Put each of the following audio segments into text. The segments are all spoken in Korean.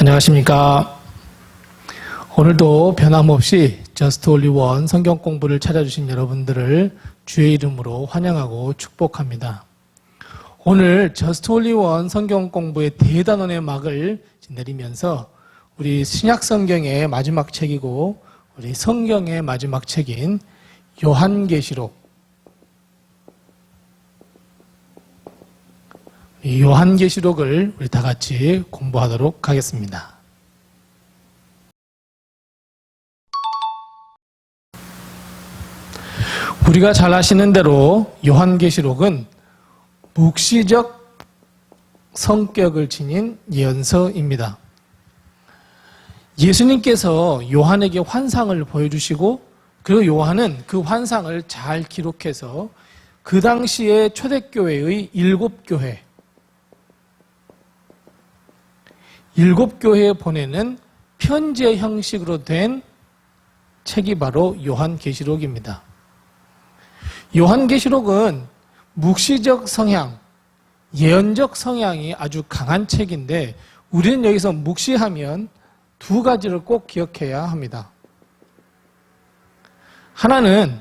안녕하십니까. 오늘도 변함없이 저스트 올리 원 성경 공부를 찾아주신 여러분들을 주의 이름으로 환영하고 축복합니다. 오늘 저스트 올리 원 성경 공부의 대단원의 막을 내리면서 우리 신약 성경의 마지막 책이고 우리 성경의 마지막 책인 요한계시록, 이 요한계시록을 우리 다 같이 공부하도록 하겠습니다. 우리가 잘 아시는 대로 요한계시록은 묵시적 성격을 지닌 예언서입니다. 예수님께서 요한에게 환상을 보여주시고 그리고 요한은 그 환상을 잘 기록해서 그 당시에 초대교회의 일곱 교회에 보내는 편지의 형식으로 된 책이 바로 요한계시록입니다. 요한계시록은 묵시적 성향, 예언적 성향이 아주 강한 책인데 우리는 여기서 묵시하면 두 가지를 꼭 기억해야 합니다. 하나는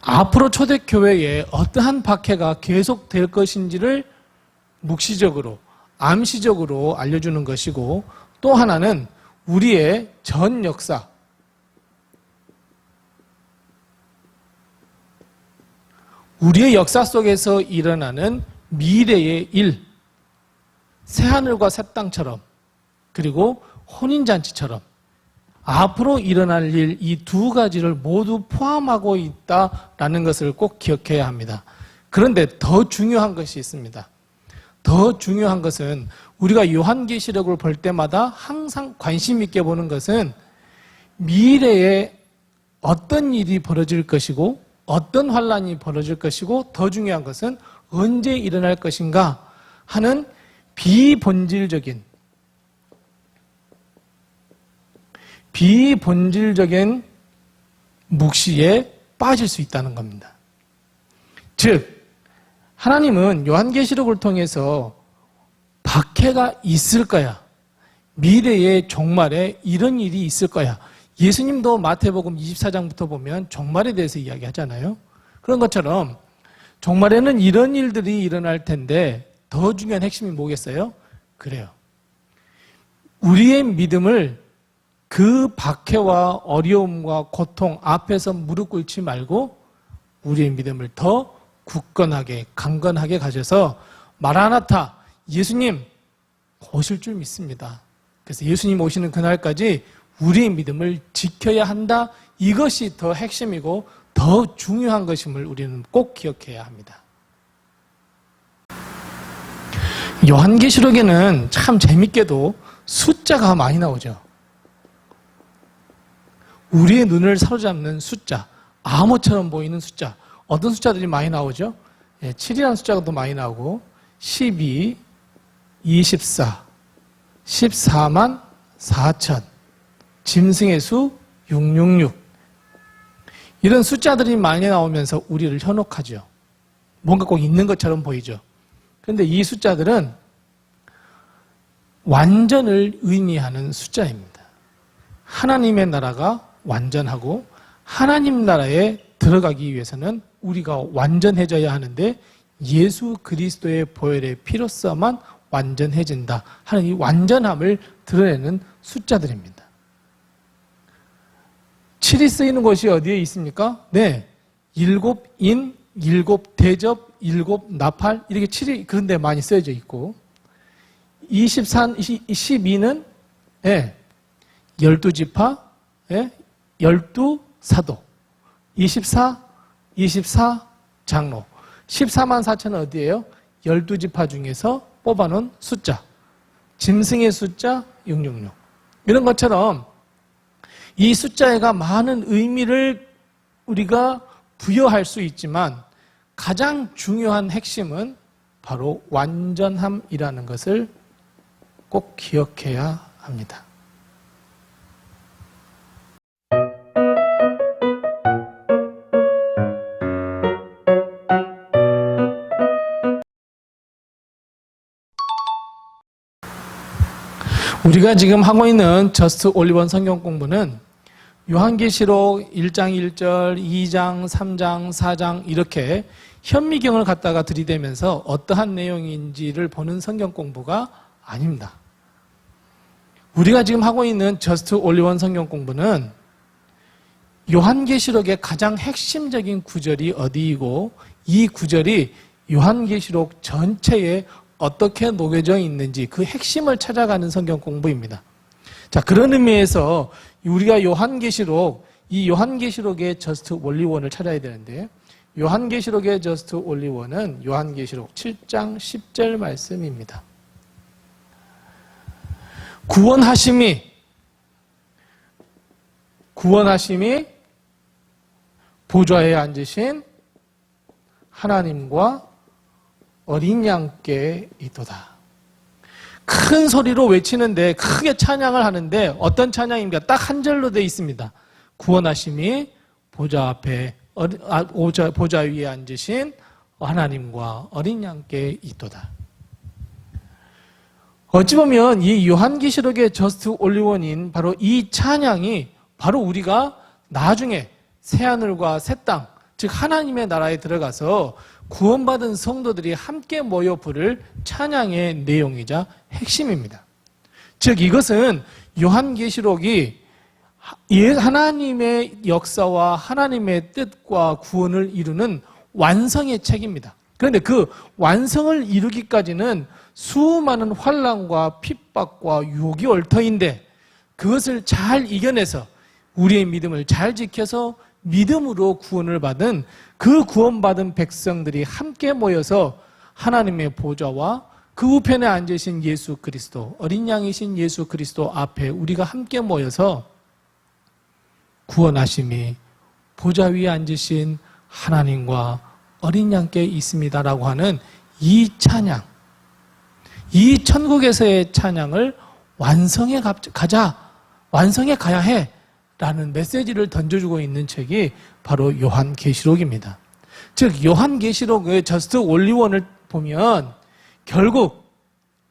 앞으로 초대교회에 어떠한 박해가 계속될 것인지를 묵시적으로, 암시적으로 알려주는 것이고, 또 하나는 우리의 전 역사, 우리의 역사 속에서 일어나는 미래의 일, 새하늘과 새 땅처럼, 그리고 혼인잔치처럼 앞으로 일어날 일, 이 두 가지를 모두 포함하고 있다라는 것을 꼭 기억해야 합니다. 그런데 더 중요한 것이 있습니다. 더 중요한 것은 우리가 요한계시록을 볼 때마다 항상 관심 있게 보는 것은 미래에 어떤 일이 벌어질 것이고 어떤 환란이 벌어질 것이고 더 중요한 것은 언제 일어날 것인가 하는 비본질적인 묵시에 빠질 수 있다는 겁니다. 즉 하나님은 요한계시록을 통해서 박해가 있을 거야, 미래의 종말에 이런 일이 있을 거야. 예수님도 마태복음 24장부터 보면 종말에 대해서 이야기하잖아요. 그런 것처럼 종말에는 이런 일들이 일어날 텐데 더 중요한 핵심이 뭐겠어요? 그래요. 우리의 믿음을 그 박해와 어려움과 고통 앞에서 무릎 꿇지 말고 우리의 믿음을 더 굳건하게, 강건하게 가져서 마라나타, 예수님 오실 줄 믿습니다. 그래서 예수님 오시는 그날까지 우리의 믿음을 지켜야 한다. 이것이 더 핵심이고 더 중요한 것임을 우리는 꼭 기억해야 합니다. 요한계시록에는 참 재밌게도 숫자가 많이 나오죠. 우리의 눈을 사로잡는 숫자, 암호처럼 보이는 숫자, 어떤 숫자들이 많이 나오죠? 7이라는 숫자가 더 많이 나오고 12, 24, 14만 4천, 짐승의 수 666. 이런 숫자들이 많이 나오면서 우리를 현혹하죠. 뭔가 꼭 있는 것처럼 보이죠. 그런데 이 숫자들은 완전을 의미하는 숫자입니다. 하나님의 나라가 완전하고 하나님 나라에 들어가기 위해서는 우리가 완전해져야 하는데 예수 그리스도의 보혈의 피로써만 완전해진다 하는 이 완전함을 드러내는 숫자들입니다. 7이 쓰이는 곳이 어디에 있습니까? 네, 7인, 7대접, 7나팔 이렇게 7이 그런 데 많이 쓰여져 있고 12는 12지파, 12사도, 24 장로, 14만 4천은 어디예요? 12지파 중에서 뽑아놓은 숫자, 짐승의 숫자 666. 이런 것처럼 이 숫자가 많은 의미를 우리가 부여할 수 있지만 가장 중요한 핵심은 바로 완전함이라는 것을 꼭 기억해야 합니다. 우리가 지금 하고 있는 저스트 올리원 성경 공부는 요한계시록 1장 1절, 2장, 3장, 4장 이렇게 현미경을 갖다가 들이대면서 어떠한 내용인지를 보는 성경 공부가 아닙니다. 우리가 지금 하고 있는 저스트 올리원 성경 공부는 요한계시록의 가장 핵심적인 구절이 어디이고 이 구절이 요한계시록 전체에 어떻게 녹여져 있는지 그 핵심을 찾아가는 성경 공부입니다. 자, 그런 의미에서 우리가 이 요한계시록의 저스트 올리원을 찾아야 되는데 요한계시록의 저스트 올리원은 요한계시록 7장 10절 말씀입니다. 구원하심이 보좌에 앉으신 하나님과 어린 양께 있도다. 큰 소리로 외치는데 크게 찬양을 하는데 어떤 찬양입니까? 딱 한 절로 되어 있습니다. 구원하심이 보좌 위에 앉으신 하나님과 어린 양께 있도다. 어찌 보면 이 요한계시록의 저스트 올리원인 바로 이 찬양이 바로 우리가 나중에 새하늘과 새 땅, 즉 하나님의 나라에 들어가서 구원받은 성도들이 함께 모여 부를 찬양의 내용이자 핵심입니다. 즉 이것은 요한계시록이 하나님의 역사와 하나님의 뜻과 구원을 이루는 완성의 책입니다. 그런데 그 완성을 이루기까지는 수많은 환난과 핍박과 유혹이 올 터인데 그것을 잘 이겨내서 우리의 믿음을 잘 지켜서 믿음으로 구원을 받은 그 구원받은 백성들이 함께 모여서 하나님의 보좌와 그 우편에 앉으신 예수 그리스도, 어린 양이신 예수 그리스도 앞에 우리가 함께 모여서 구원하심이 보좌 위에 앉으신 하나님과 어린 양께 있습니다라고 하는 이 찬양, 이 천국에서의 찬양을 완성해 가야 해 라는 메시지를 던져주고 있는 책이 바로 요한계시록입니다. 즉 요한계시록의 저스트 올리원을 보면 결국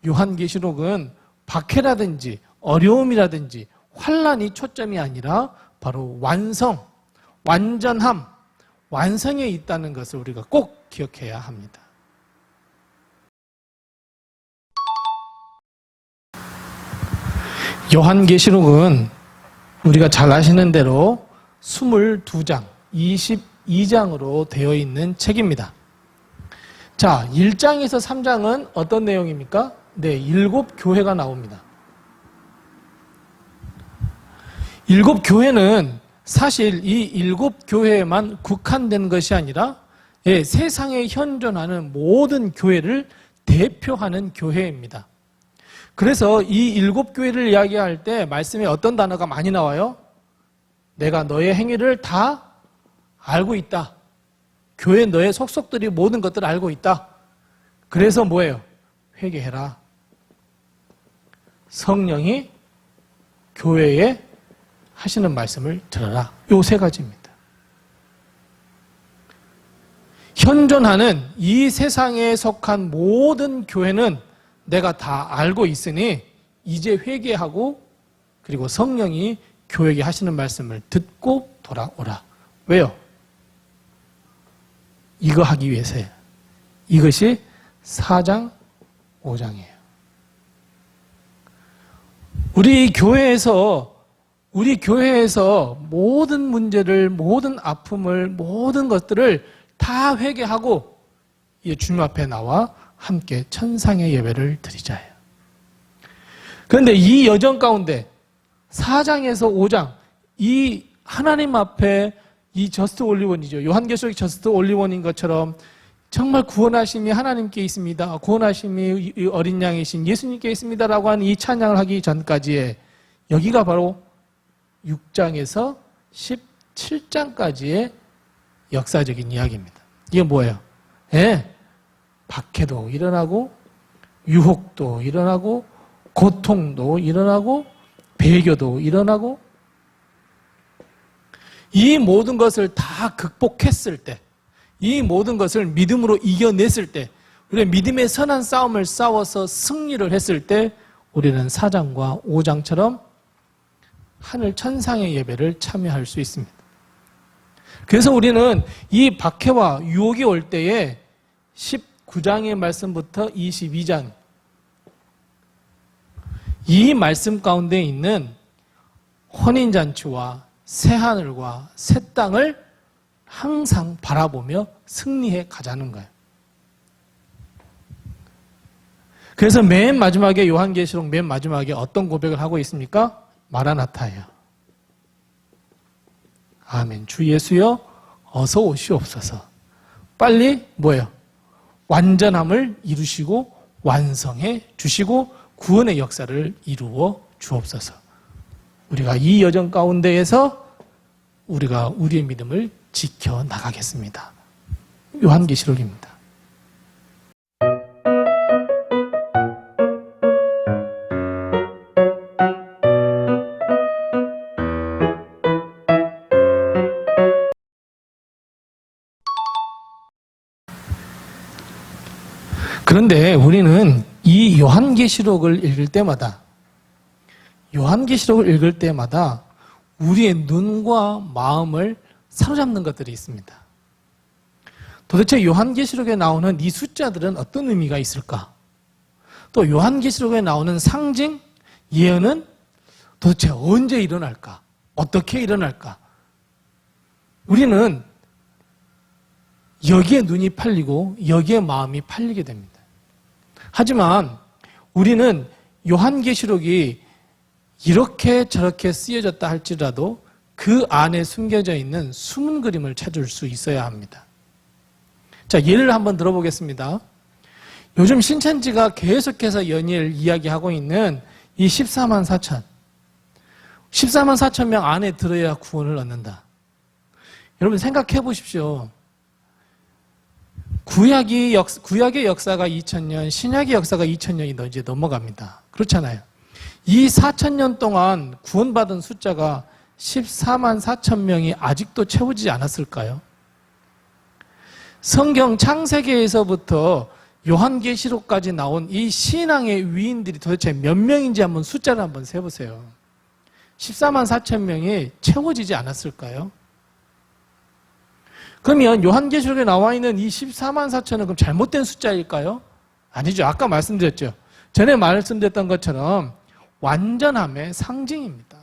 요한계시록은 박해라든지 어려움이라든지 환난이 초점이 아니라 바로 완성, 완전함, 완성에 있다는 것을 우리가 꼭 기억해야 합니다. 요한계시록은 우리가 잘 아시는 대로 22장, 22장으로 되어 있는 책입니다. 자, 1장에서 3장은 어떤 내용입니까? 네, 7교회가 나옵니다. 7교회는 사실 이 7교회에만 국한된 것이 아니라 세상에 현존하는 모든 교회를 대표하는 교회입니다. 그래서 이 7교회를 이야기할 때 말씀에 어떤 단어가 많이 나와요? 내가 너의 행위를 다 알고 있다. 교회 너의 속속들이 모든 것들을 알고 있다. 그래서 뭐예요? 회개해라. 성령이 교회에 하시는 말씀을 들어라. 요 세 가지입니다. 현존하는 이 세상에 속한 모든 교회는 내가 다 알고 있으니 이제 회개하고 그리고 성령이 교회에게 하시는 말씀을 듣고 돌아오라. 왜요? 이거 하기 위해서예요. 이것이 4장, 5장이에요. 우리 교회에서 모든 문제를, 모든 아픔을, 모든 것들을 다 회개하고 주님 앞에 나와 함께 천상의 예배를 드리자예요. 그런데 이 여정 가운데 4장에서 5장 이 하나님 앞에 이 저스트 올리원이죠. 요한계시록 저스트 올리원인 것처럼 정말 구원하심이 하나님께 있습니다. 구원하심이 어린 양이신 예수님께 있습니다라고 하는 이 찬양을 하기 전까지의 여기가 바로 6장에서 17장까지의 역사적인 이야기입니다. 이게 뭐예요? 박해도 일어나고 유혹도 일어나고 고통도 일어나고 배교도 일어나고 이 모든 것을 다 극복했을 때, 이 모든 것을 믿음으로 이겨냈을 때, 우리가 믿음의 선한 싸움을 싸워서 승리를 했을 때 우리는 4장과 5장처럼 하늘 천상의 예배를 참여할 수 있습니다. 그래서 우리는 이 박해와 유혹이 올 때에 19장의 말씀부터 22장 이 말씀 가운데 있는 혼인잔치와 새하늘과 새 땅을 항상 바라보며 승리해 가자는 거예요. 그래서 맨 마지막에 요한계시록 맨 마지막에 어떤 고백을 하고 있습니까? 마라나타예요. 아멘. 주 예수여 어서 오시옵소서. 빨리 뭐예요? 완전함을 이루시고 완성해 주시고 구원의 역사를 이루어 주옵소서. 우리가 이 여정 가운데에서 우리가 우리의 믿음을 지켜나가겠습니다. 요한계시록입니다. 그런데 우리는 이 요한계시록을 읽을 때마다 우리의 눈과 마음을 사로잡는 것들이 있습니다. 도대체 요한계시록에 나오는 이 숫자들은 어떤 의미가 있을까? 또 요한계시록에 나오는 상징, 예언은 도대체 언제 일어날까? 어떻게 일어날까? 우리는 여기에 눈이 팔리고 여기에 마음이 팔리게 됩니다. 하지만 우리는 요한계시록이 이렇게 저렇게 쓰여졌다 할지라도 그 안에 숨겨져 있는 숨은 그림을 찾을 수 있어야 합니다. 자, 예를 한번 들어보겠습니다. 요즘 신천지가 계속해서 연일 이야기하고 있는 이 14만 4천. 14만 4천 명 안에 들어야 구원을 얻는다. 여러분 생각해 보십시오. 구약의 역사가 2000년, 신약의 역사가 2000년이 이제 넘어갑니다. 그렇잖아요. 이 4000년 동안 구원받은 숫자가 14만 4천 명이 아직도 채워지지 않았을까요? 성경 창세기에서부터 요한계시록까지 나온 이 신앙의 위인들이 도대체 몇 명인지 한번 숫자를 한번 세보세요. 14만 4천 명이 채워지지 않았을까요? 그러면 요한계시록에 나와 있는 이 14만 4천은 그럼 잘못된 숫자일까요? 아니죠. 아까 말씀드렸죠. 전에 말씀드렸던 것처럼 완전함의 상징입니다.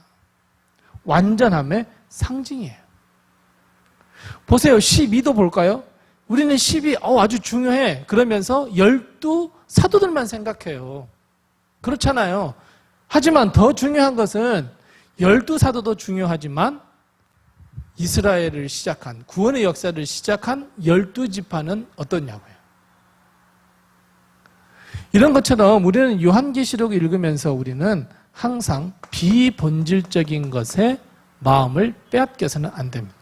완전함의 상징이에요. 보세요. 12도 볼까요? 우리는 12 아주 중요해. 그러면서 12 사도들만 생각해요. 그렇잖아요. 하지만 더 중요한 것은 12 사도도 중요하지만 이스라엘을 시작한 구원의 역사를 시작한 12지파는 어떠냐고요. 이런 것처럼 우리는 요한계시록을 읽으면서 우리는 항상 비본질적인 것에 마음을 빼앗겨서는 안 됩니다.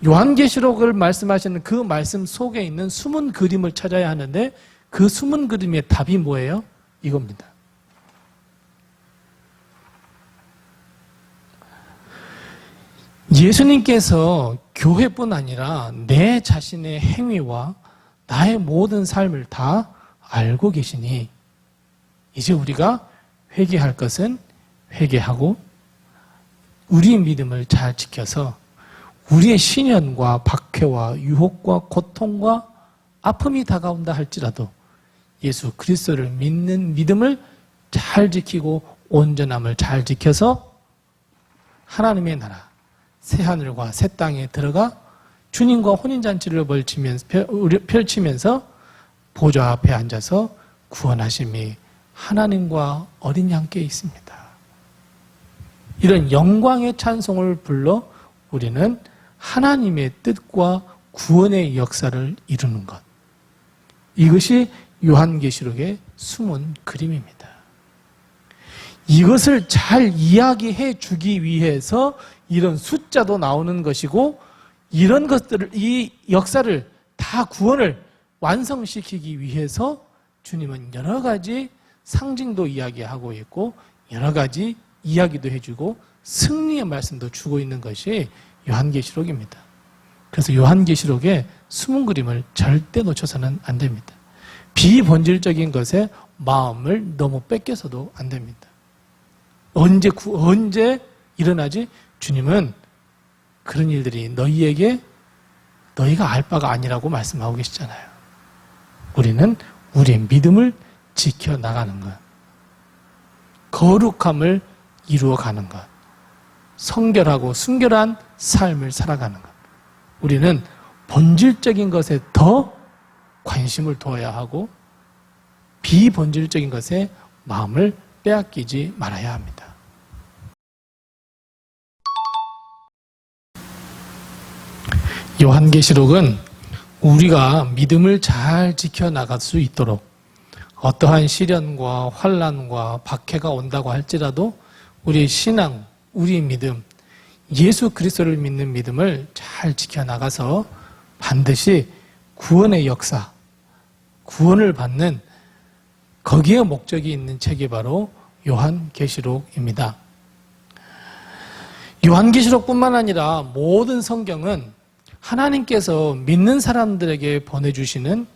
요한계시록을 말씀하시는 그 말씀 속에 있는 숨은 그림을 찾아야 하는데 그 숨은 그림의 답이 뭐예요? 이겁니다. 예수님께서 교회뿐 아니라 내 자신의 행위와 나의 모든 삶을 다 알고 계시니 이제 우리가 회개할 것은 회개하고 우리의 믿음을 잘 지켜서 우리의 시련과 박해와 유혹과 고통과 아픔이 다가온다 할지라도 예수 그리스도를 믿는 믿음을 잘 지키고 온전함을 잘 지켜서 하나님의 나라 새하늘과 새 땅에 들어가 주님과 혼인잔치를 펼치면서 보좌 앞에 앉아서 구원하심이 하나님과 어린 양께 있습니다. 이런 영광의 찬송을 불러 우리는 하나님의 뜻과 구원의 역사를 이루는 것. 이것이 요한계시록의 숨은 그림입니다. 이것을 잘 이야기해 주기 위해서 이런 숫자도 나오는 것이고 이런 것들을 이 역사를 다 구원을 완성시키기 위해서 주님은 여러 가지 상징도 이야기하고 있고 여러 가지 이야기도 해주고 승리의 말씀도 주고 있는 것이 요한계시록입니다. 그래서 요한계시록의 숨은 그림을 절대 놓쳐서는 안 됩니다. 비본질적인 것에 마음을 너무 뺏겨서도 안 됩니다. 언제 일어나지? 주님은 그런 일들이 너희가 알 바가 아니라고 말씀하고 계시잖아요. 우리는 우리의 믿음을 지켜나가는 것, 거룩함을 이루어가는 것, 성결하고 순결한 삶을 살아가는 것. 우리는 본질적인 것에 더 관심을 둬야 하고 비본질적인 것에 마음을 빼앗기지 말아야 합니다. 요한계시록은 우리가 믿음을 잘 지켜나갈 수 있도록 어떠한 시련과 환난과 박해가 온다고 할지라도 우리의 신앙, 우리의 믿음, 예수 그리스도를 믿는 믿음을 잘 지켜나가서 반드시 구원의 역사, 구원을 받는 거기에 목적이 있는 책이 바로 요한계시록입니다. 요한계시록뿐만 아니라 모든 성경은 하나님께서 믿는 사람들에게 보내주시는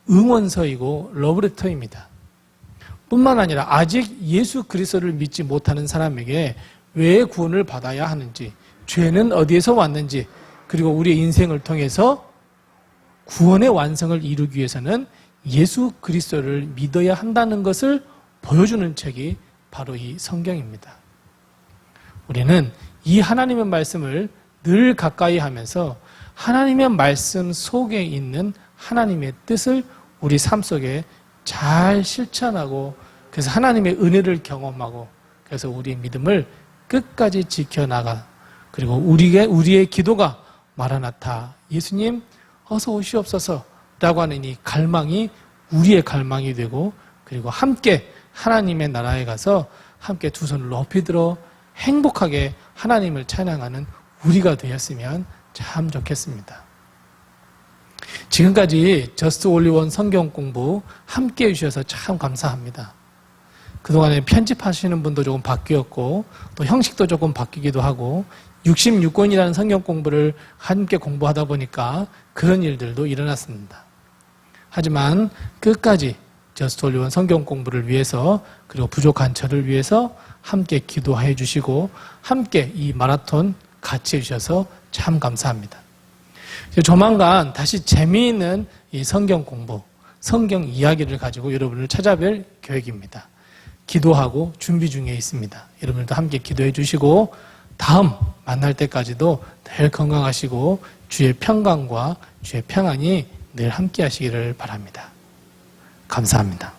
응원서이고 러브레터입니다. 뿐만 아니라 아직 예수 그리스도를 믿지 못하는 사람에게 왜 구원을 받아야 하는지, 죄는 어디에서 왔는지, 그리고 우리의 인생을 통해서 구원의 완성을 이루기 위해서는 예수 그리스도를 믿어야 한다는 것을 보여주는 책이 바로 이 성경입니다. 우리는 이 하나님의 말씀을 늘 가까이 하면서 하나님의 말씀 속에 있는 하나님의 뜻을 우리 삶 속에 잘 실천하고, 그래서 하나님의 은혜를 경험하고, 그래서 우리의 믿음을 끝까지 지켜나가, 그리고 우리의 기도가 마라나타, 예수님 어서 오시옵소서 라고 하는 이 갈망이 우리의 갈망이 되고, 그리고 함께 하나님의 나라에 가서 함께 두 손을 높이 들어 행복하게 하나님을 찬양하는 우리가 되었으면 참 좋겠습니다. 지금까지 저스트 올리원 성경 공부 함께 해주셔서 참 감사합니다. 그동안에 편집하시는 분도 조금 바뀌었고 또 형식도 조금 바뀌기도 하고 66권이라는 성경 공부를 함께 공부하다 보니까 그런 일들도 일어났습니다. 하지만 끝까지 저스트 올리원 성경 공부를 위해서, 그리고 부족한 저를 위해서 함께 기도해 주시고 함께 이 마라톤 같이 해주셔서 참 감사합니다. 조만간 다시 재미있는 이 성경 공부, 성경 이야기를 가지고 여러분을 찾아뵐 계획입니다. 기도하고 준비 중에 있습니다. 여러분들도 함께 기도해 주시고 다음 만날 때까지도 늘 건강하시고 주의 평강과 주의 평안이 늘 함께 하시기를 바랍니다. 감사합니다.